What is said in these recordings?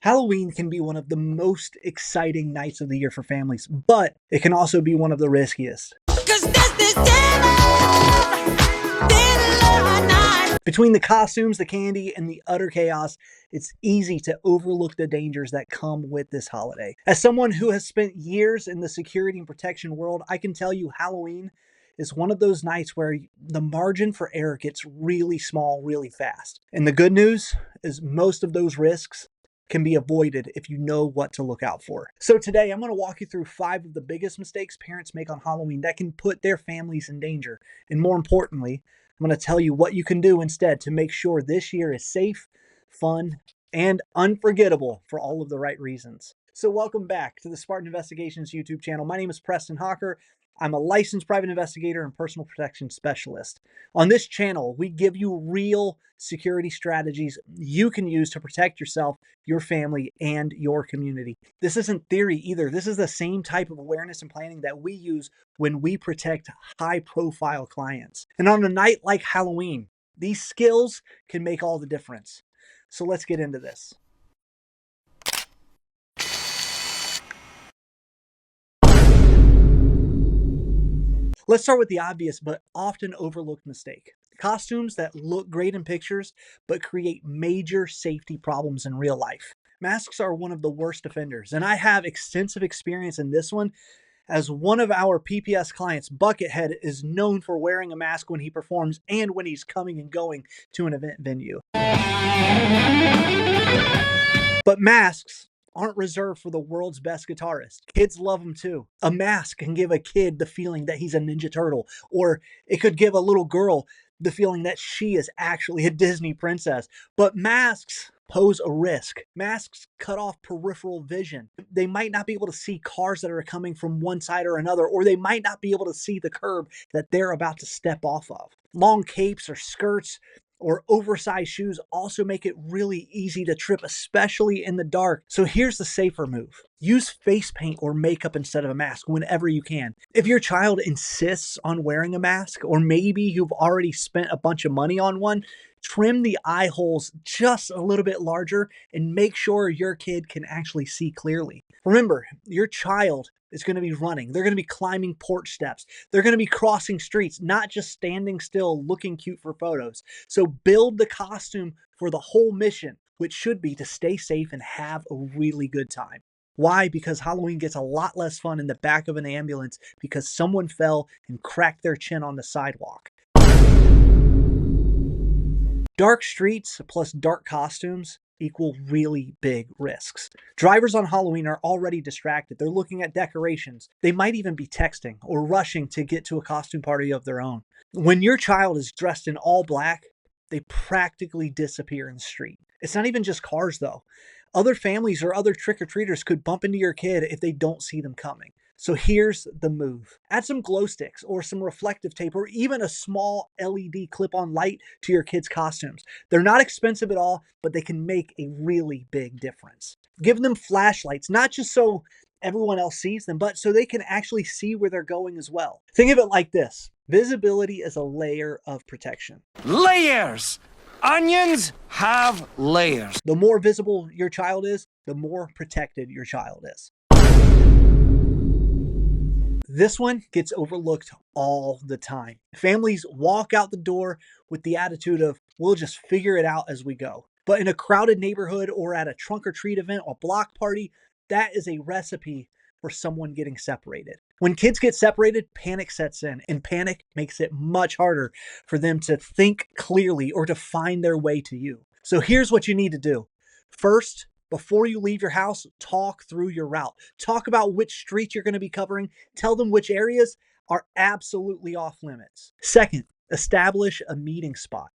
Halloween can be one of the most exciting nights of the year for families, but it can also be one of the riskiest. Between the costumes, the candy, and the utter chaos, it's easy to overlook the dangers that come with this holiday. As someone who has spent years in the security and protection world, I can tell you Halloween is one of those nights where the margin for error gets really small really fast. And the good news is most of those risks can be avoided if you know what to look out for. So today I'm going to walk you through 5 of the biggest mistakes parents make on Halloween that can put their families in danger. And more importantly, I'm going to tell you what you can do instead to make sure this year is safe, fun, and unforgettable for all of the right reasons. So welcome back to the Spartan Investigations YouTube channel. My name is Preston Hawker. I'm a licensed private investigator and personal protection specialist. On this channel, we give you real security strategies you can use to protect yourself, your family, and your community. This isn't theory either. This is the same type of awareness and planning that we use when we protect high-profile clients. And on a night like Halloween, these skills can make all the difference. So let's get into this. Let's start with the obvious but often overlooked mistake. Costumes that look great in pictures but create major safety problems in real life. Masks are one of the worst offenders, and I have extensive experience in this one as one of our PPS clients, Buckethead, is known for wearing a mask when he performs and when he's coming and going to an event venue. But masks aren't reserved for the world's best guitarist. Kids love them too. A mask can give a kid the feeling that he's a Ninja Turtle, or it could give a little girl the feeling that she is actually a Disney princess. But masks pose a risk. Masks cut off peripheral vision. They might not be able to see cars that are coming from one side or another, or they might not be able to see the curb that they're about to step off of. Long capes or skirts or oversized shoes also make it really easy to trip, especially in the dark. So here's the safer move. Use face paint or makeup instead of a mask whenever you can. If your child insists on wearing a mask, or maybe you've already spent a bunch of money on one, trim the eye holes just a little bit larger and make sure your kid can actually see clearly. Remember, your child is going to be running. They're going to be climbing porch steps. They're going to be crossing streets, not just standing still looking cute for photos. So build the costume for the whole mission, which should be to stay safe and have a really good time. Why? Because Halloween gets a lot less fun in the back of an ambulance because someone fell and cracked their chin on the sidewalk. Dark streets plus dark costumes equal really big risks. Drivers on Halloween are already distracted. They're looking at decorations. They might even be texting or rushing to get to a costume party of their own. When your child is dressed in all black, they practically disappear in the street. It's not even just cars though. Other families or other trick-or-treaters could bump into your kid if they don't see them coming. So here's the move. Add some glow sticks or some reflective tape or even a small LED clip-on light to your kids' costumes. They're not expensive at all, but they can make a really big difference. Give them flashlights, not just so everyone else sees them, but so they can actually see where they're going as well. Think of it like this. Visibility is a layer of protection. Layers! Onions have layers. The more visible your child is, the more protected your child is. This one gets overlooked all the time. Families walk out the door with the attitude of, we'll just figure it out as we go. But in a crowded neighborhood or at a trunk or treat event or block party, that is a recipe for someone getting separated. When kids get separated, panic sets in, and panic makes it much harder for them to think clearly or to find their way to you. So here's what you need to do. First, before you leave your house, talk through your route. Talk about which streets you're going to be covering. Tell them which areas are absolutely off limits. Second, establish a meeting spot.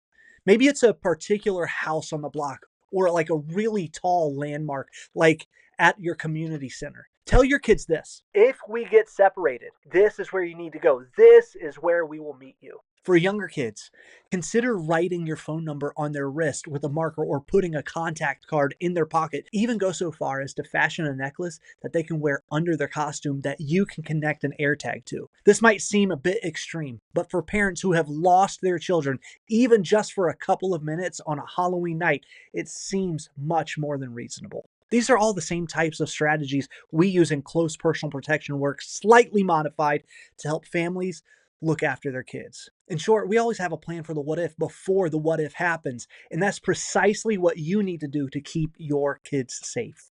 Maybe it's a particular house on the block or like a really tall landmark, like at your community center. Tell your kids this. If we get separated, this is where you need to go. This is where we will meet you. For younger kids, consider writing your phone number on their wrist with a marker or putting a contact card in their pocket. Even go so far as to fashion a necklace that they can wear under their costume that you can connect an AirTag to. This might seem a bit extreme, but for parents who have lost their children, even just for a couple of minutes on a Halloween night, it seems much more than reasonable. These are all the same types of strategies we use in close personal protection work, slightly modified to help families look after their kids. In short, we always have a plan for the what if before the what if happens, and that's precisely what you need to do to keep your kids safe.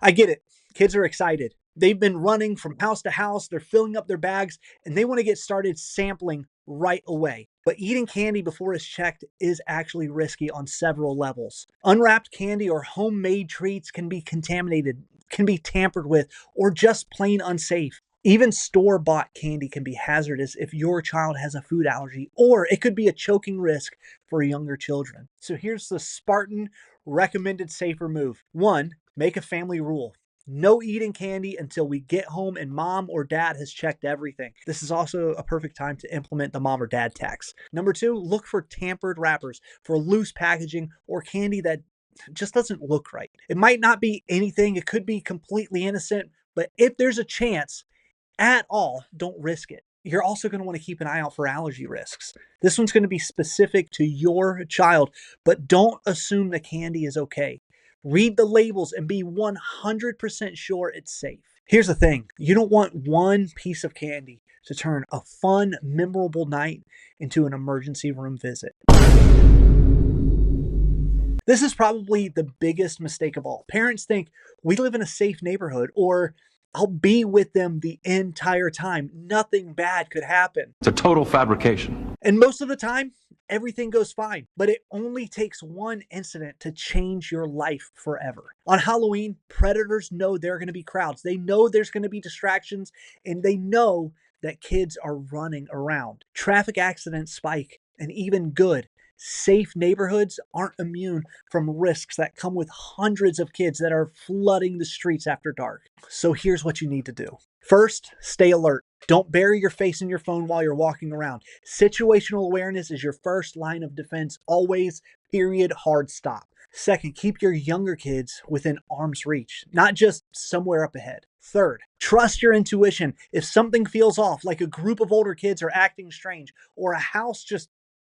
I get it. Kids are excited. They've been running from house to house, they're filling up their bags, and they want to get started sampling right away. But eating candy before it's checked is actually risky on several levels. Unwrapped candy or homemade treats can be contaminated, can be tampered with, or just plain unsafe. Even store-bought candy can be hazardous if your child has a food allergy, or it could be a choking risk for younger children. So here's the Spartan recommended safer move. 1, make a family rule. No eating candy until we get home and mom or dad has checked everything. This is also a perfect time to implement the mom or dad tax. Number 2, look for tampered wrappers, for loose packaging, or candy that just doesn't look right. It might not be anything, it could be completely innocent, but if there's a chance at all, don't risk it. You're also going to want to keep an eye out for allergy risks. This one's going to be specific to your child, but don't assume the candy is okay. Read the labels and be 100% sure it's safe. Here's the thing, you don't want one piece of candy to turn a fun, memorable night into an emergency room visit. This is probably the biggest mistake of all. Parents think we live in a safe neighborhood, or I'll be with them the entire time. Nothing bad could happen. It's a total fabrication. And most of the time, everything goes fine, but it only takes one incident to change your life forever. On Halloween, predators know there are going to be crowds. They know there's going to be distractions, and they know that kids are running around. Traffic accidents spike, and even good, safe neighborhoods aren't immune from risks that come with hundreds of kids that are flooding the streets after dark. So here's what you need to do. First, stay alert. Don't bury your face in your phone while you're walking around. Situational awareness is your first line of defense, always, period, hard stop. Second, keep your younger kids within arm's reach, not just somewhere up ahead. Third, trust your intuition. If something feels off, like a group of older kids are acting strange, or a house just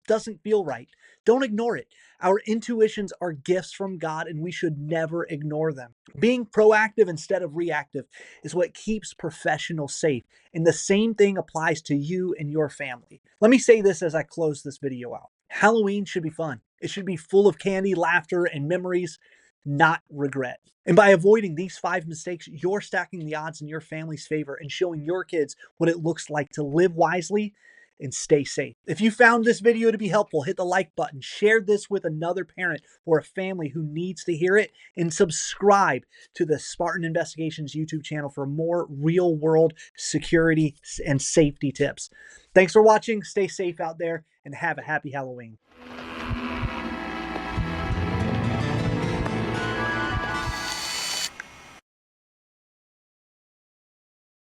doesn't feel right, don't ignore it. Our intuitions are gifts from God, and we should never ignore them. Being proactive instead of reactive is what keeps professionals safe, and the same thing applies to you and your family. Let me say this as I close this video out. Halloween should be fun. It should be full of candy, laughter, and memories, not regret. And by avoiding these 5 mistakes, you're stacking the odds in your family's favor and showing your kids what it looks like to live wisely and stay safe. If you found this video to be helpful, hit the like button, share this with another parent or a family who needs to hear it, and subscribe to the Spartan Investigations YouTube channel for more real-world security and safety tips. Thanks for watching. Stay safe out there and have a happy Halloween.